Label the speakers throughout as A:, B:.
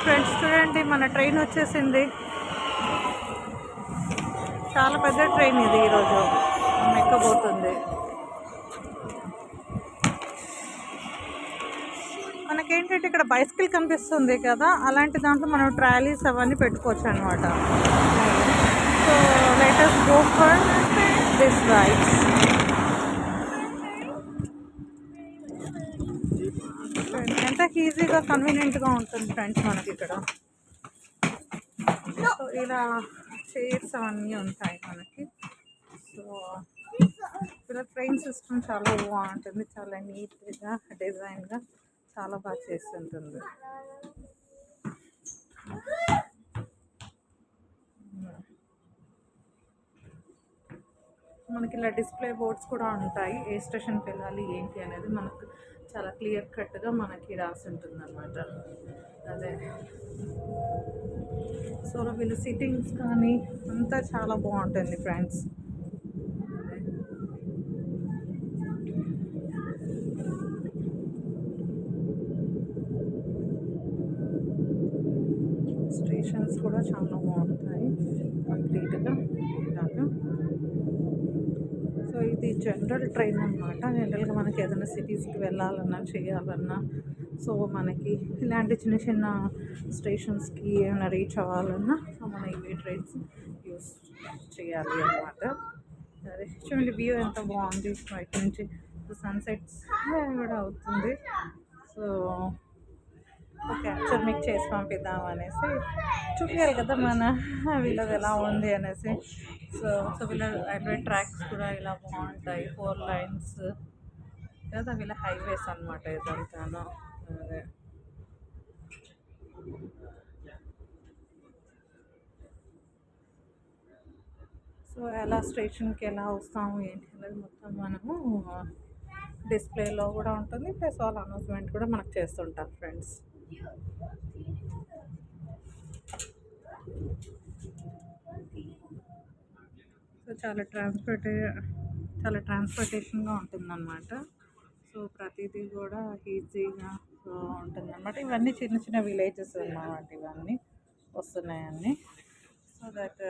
A: Friends చూడండి, మన train వచ్చేసింది. చాలా పెద్ద ట్రైన్ ఇది ఈరోజు ఎక్కబోతుంది. మనకేంటంటే ఇక్కడ బైసికల్ కనిపిస్తుంది కదా, అలాంటి దాంట్లో మనం ట్రాలీస్ అవన్నీ పెట్టుకోవచ్చు అనమాట. So let us go for this ride. ఎంత ఈజీగా కన్వీనియంట్గా ఉంటుంది ఫ్రెండ్స్ మనకి ఇక్కడ. సో ఇలా చైర్స్ అవన్నీ ఉంటాయి మనకి. సో ఇలా ట్రైన్ సిస్టమ్ చాలా బాగుంటుంది, చాలా నీట్గా డిజైన్గా చాలా బాగా చేస్తుంటుంది. మనకి ఇలా డిస్ప్లే బోర్డ్స్ కూడా ఉంటాయి, ఏ స్టేషన్కి వెళ్ళాలి ఏంటి అనేది మనకు చాలా క్లియర్ కట్గా మనకి రాసి ఉంటుంది అన్నమాట. అదే సో వీళ్ళ సిట్టింగ్స్ కానీ అంతా చాలా బాగుంటుంది ఫ్రెండ్స్. స్టేషన్స్ కూడా చాలా బాగుంటాయి కంప్లీట్గా ఇలాగా. సో ఇది జనరల్ ట్రైన్ అనమాట. జనరల్గా మనకి ఏదైనా సిటీస్కి వెళ్ళాలన్నా చేయాలన్నా, సో మనకి ఇలాంటి చిన్న చిన్న స్టేషన్స్కి ఏమైనా రీచ్ అవ్వాలన్నా సో మనం ఇవే ట్రైన్స్ యూస్ చేయాలి అన్నమాట. అదే చూడండి, వ్యూ ఎంత బాగుంది బయట నుంచి. సన్సెట్స్ కూడా అవుతుంది. సో క్యాప్చర్ మీకు చేసి పంపిద్దాం అనేసి, చూపించాలి కదా మన వీళ్ళది ఎలా ఉంది అనేసి. సో వీళ్ళ రైల్వే ట్రాక్స్ కూడా ఇలా బాగుంటాయి, 4 లైన్స్ కదా, వీళ్ళ హైవేస్ అనమాట ఇదంతాను. అదే సో ఎలా స్టేషన్కి ఎలా వస్తాము ఏంటి అనేది మొత్తం మనము డిస్ప్లేలో కూడా ఉంటుంది, ప్లస్ వాళ్ళ అనౌన్స్మెంట్ కూడా మనకు చేస్తుంటారు ఫ్రెండ్స్. సో చాలా ట్రాన్స్పోర్టేషన్గా ఉంటుందన్నమాట. సో ప్రతిదీ కూడా ఈజీగా ఉంటుందన్నమాట. ఇవన్నీ చిన్న చిన్న విలేజెస్ అన్నమాట, ఇవన్నీ వస్తున్నాయన్నీ. సో దట్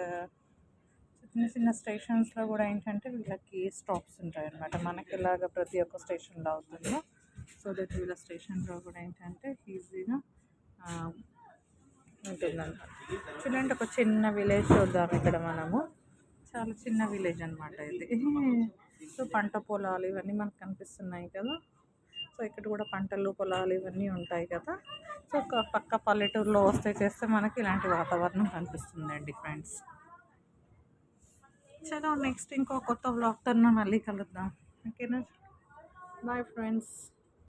A: చిన్న చిన్న స్టేషన్స్లో కూడా ఏంటంటే వీళ్ళకి స్టాప్స్ ఉంటాయి అన్నమాట, మనకి ఇలాగ ప్రతి ఒక్క స్టేషన్లో అవుతుందో. సో దట్ వీళ్ళ స్టేషన్లో కూడా ఏంటంటే ఈజీగా ఉంటుందన్నమాట. చూడండి, ఒక చిన్న విలేజ్ చూద్దాం ఇక్కడ మనము. చాలా చిన్న విలేజ్ అనమాట ఇది. సో పంట పొలాలు ఇవన్నీ మనకు కనిపిస్తున్నాయి కదా. సో ఇక్కడ కూడా పంటలు పొలాలు ఇవన్నీ ఉంటాయి కదా. సో పక్క పల్లెటూరులో వస్తే చేస్తే మనకి ఇలాంటి వాతావరణం కనిపిస్తుందండి ఫ్రెండ్స్. చలో నెక్స్ట్ ఇంకో కొత్త వ్లాగ్తో మళ్ళీ కలుద్దాం. ఓకేనా, బాయ్ ఫ్రెండ్స్.